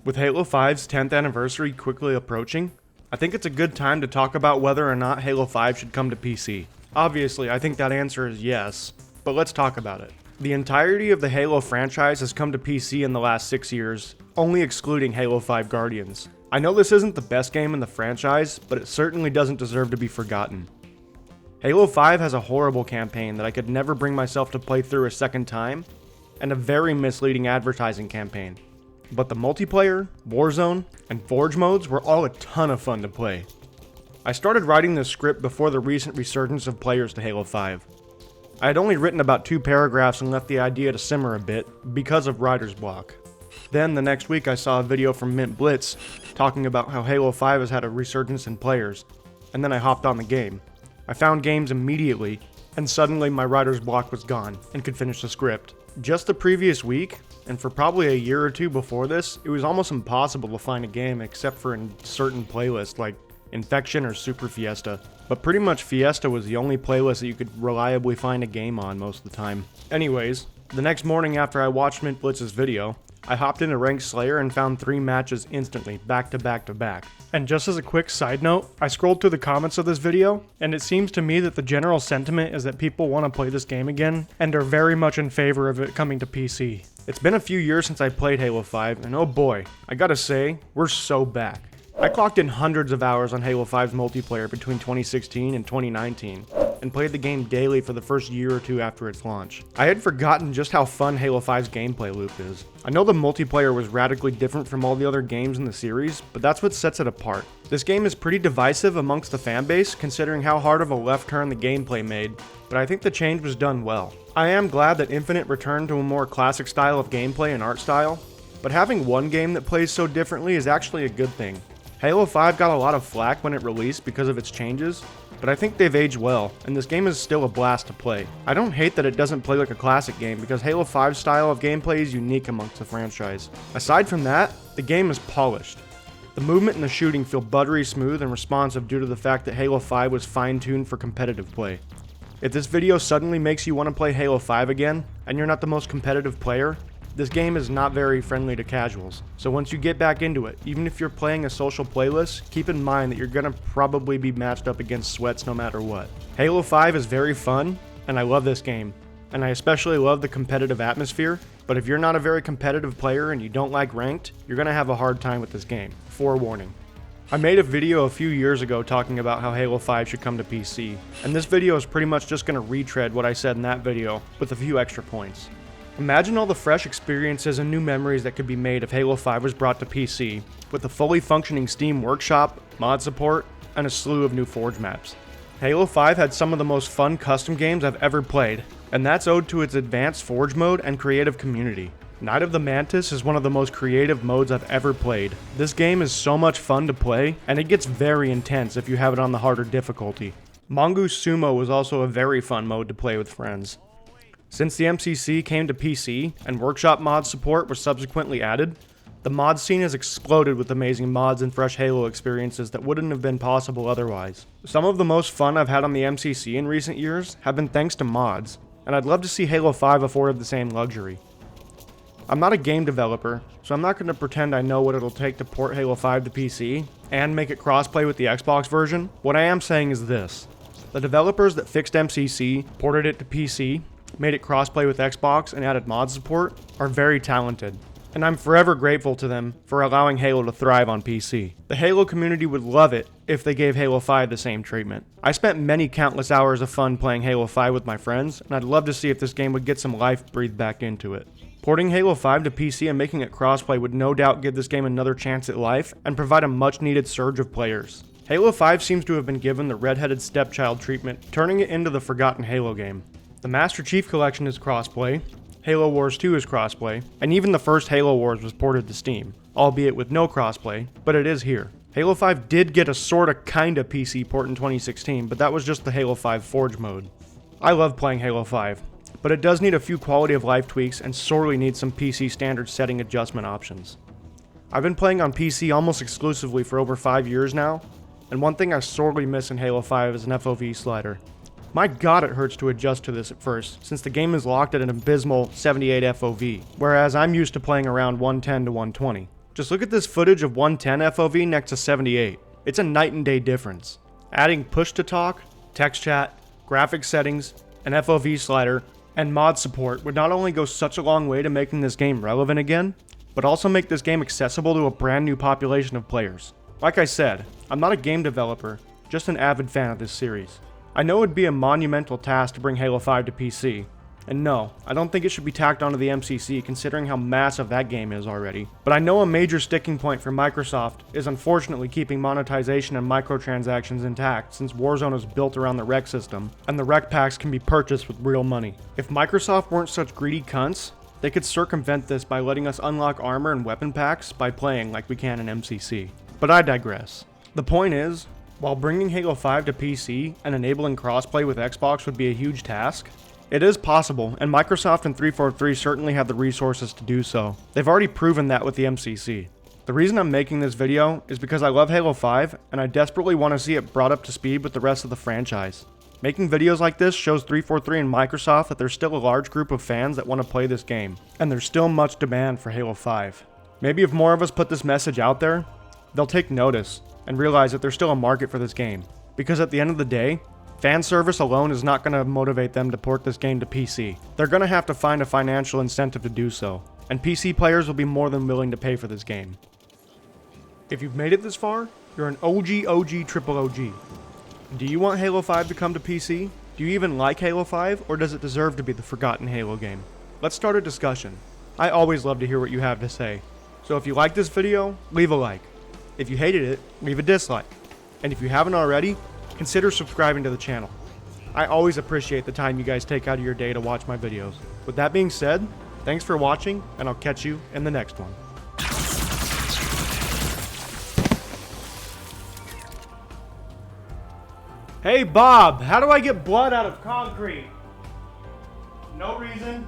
With Halo 5's 10th anniversary quickly approaching, I think it's a good time to talk about whether or not Halo 5 should come to PC. Obviously, I think that answer is yes, but let's talk about it. The entirety of the Halo franchise has come to PC in the last 6 years, only excluding Halo 5 Guardians. I know this isn't the best game in the franchise, but it certainly doesn't deserve to be forgotten. Halo 5 has a horrible campaign that I could never bring myself to play through a second time, and a very misleading advertising campaign. But the multiplayer, Warzone, and Forge modes were all a ton of fun to play. I started writing this script before the recent resurgence of players to Halo 5. I had only written about 2 paragraphs and left the idea to simmer a bit because of writer's block. Then the next week I saw a video from Mint Blitz talking about how Halo 5 has had a resurgence in players, and then I hopped on the game. I found games immediately, and suddenly my writer's block was gone and could finish the script. Just the previous week, and for probably a year or two before this, it was almost impossible to find a game except for in certain playlists like Infection or Super Fiesta. But pretty much Fiesta was the only playlist that you could reliably find a game on most of the time. Anyways, the next morning after I watched Mint Blitz's video, I hopped into Ranked Slayer and found 3 matches instantly, back to back to back. And just as a quick side note, I scrolled through the comments of this video, and it seems to me that the general sentiment is that people want to play this game again, and are very much in favor of it coming to PC. It's been a few years since I played Halo 5, and oh boy, I gotta say, we're so back. I clocked in hundreds of hours on Halo 5's multiplayer between 2016 and 2019, and played the game daily for the first year or two after its launch. I had forgotten just how fun Halo 5's gameplay loop is. I know the multiplayer was radically different from all the other games in the series, but that's what sets it apart. This game is pretty divisive amongst the fanbase, considering how hard of a left turn the gameplay made, but I think the change was done well. I am glad that Infinite returned to a more classic style of gameplay and art style, but having one game that plays so differently is actually a good thing. Halo 5 got a lot of flack when it released because of its changes, but I think they've aged well, and this game is still a blast to play. I don't hate that it doesn't play like a classic game because Halo 5's style of gameplay is unique amongst the franchise. Aside from that, the game is polished. The movement and the shooting feel buttery smooth and responsive due to the fact that Halo 5 was fine-tuned for competitive play. If this video suddenly makes you want to play Halo 5 again, and you're not the most competitive player, this game is not very friendly to casuals, so once you get back into it, even if you're playing a social playlist, keep in mind that you're gonna probably be matched up against sweats no matter what. Halo 5 is very fun, and I love this game, and I especially love the competitive atmosphere, but if you're not a very competitive player and you don't like ranked, you're gonna have a hard time with this game. Forewarning. I made a video a few years ago talking about how Halo 5 should come to PC, and this video is pretty much just gonna retread what I said in that video, with a few extra points. Imagine all the fresh experiences and new memories that could be made if Halo 5 was brought to PC, with a fully functioning Steam workshop, mod support, and a slew of new Forge maps. Halo 5 had some of the most fun custom games I've ever played, and that's owed to its advanced Forge mode and creative community. Night of the Mantis is one of the most creative modes I've ever played. This game is so much fun to play, and it gets very intense if you have it on the harder difficulty. Mongoose Sumo was also a very fun mode to play with friends. Since the MCC came to PC, and workshop mod support was subsequently added, the mod scene has exploded with amazing mods and fresh Halo experiences that wouldn't have been possible otherwise. Some of the most fun I've had on the MCC in recent years have been thanks to mods, and I'd love to see Halo 5 afforded the same luxury. I'm not a game developer, so I'm not going to pretend I know what it'll take to port Halo 5 to PC, and make it crossplay with the Xbox version. What I am saying is this. The developers that fixed MCC, ported it to PC, made it crossplay with Xbox, and added mod support, are very talented, and I'm forever grateful to them for allowing Halo to thrive on PC. The Halo community would love it if they gave Halo 5 the same treatment. I spent many countless hours of fun playing Halo 5 with my friends, and I'd love to see if this game would get some life breathed back into it. Porting Halo 5 to PC and making it crossplay would no doubt give this game another chance at life, and provide a much needed surge of players. Halo 5 seems to have been given the red-headed stepchild treatment, turning it into the forgotten Halo game. The Master Chief Collection is crossplay, Halo Wars 2 is crossplay, and even the first Halo Wars was ported to Steam, albeit with no crossplay, but it is here. Halo 5 did get a sorta kinda PC port in 2016, but that was just the Halo 5 Forge mode. I love playing Halo 5, but it does need a few quality of life tweaks and sorely needs some PC standard setting adjustment options. I've been playing on PC almost exclusively for over 5 years now, and one thing I sorely miss in Halo 5 is an FOV slider. My god, it hurts to adjust to this at first, since the game is locked at an abysmal 78 FOV, whereas I'm used to playing around 110 to 120. Just look at this footage of 110 FOV next to 78. It's a night and day difference. Adding push to talk, text chat, graphics settings, an FOV slider, and mod support would not only go such a long way to making this game relevant again, but also make this game accessible to a brand new population of players. Like I said, I'm not a game developer, just an avid fan of this series. I know it would be a monumental task to bring Halo 5 to PC, and no, I don't think it should be tacked onto the MCC considering how massive that game is already. But I know a major sticking point for Microsoft is unfortunately keeping monetization and microtransactions intact since Warzone is built around the rec system, and the rec packs can be purchased with real money. If Microsoft weren't such greedy cunts, they could circumvent this by letting us unlock armor and weapon packs by playing like we can in MCC. But I digress. The point is, while bringing Halo 5 to PC and enabling crossplay with Xbox would be a huge task, it is possible, and Microsoft and 343 certainly have the resources to do so. They've already proven that with the MCC. The reason I'm making this video is because I love Halo 5, and I desperately want to see it brought up to speed with the rest of the franchise. Making videos like this shows 343 and Microsoft that there's still a large group of fans that want to play this game, and there's still much demand for Halo 5. Maybe if more of us put this message out there, they'll take notice and realize that there's still a market for this game. Because at the end of the day, fan service alone is not going to motivate them to port this game to PC. They're going to have to find a financial incentive to do so, and PC players will be more than willing to pay for this game. If you've made it this far, you're an OG triple OG. Do you want Halo 5 to come to PC? Do you even like Halo 5, or does it deserve to be the forgotten Halo game? Let's start a discussion. I always love to hear what you have to say. So if you like this video, leave a like. If you hated it, leave a dislike. And if you haven't already, consider subscribing to the channel. I always appreciate the time you guys take out of your day to watch my videos. With that being said, thanks for watching, and I'll catch you in the next one. Hey Bob, how do I get blood out of concrete? No reason.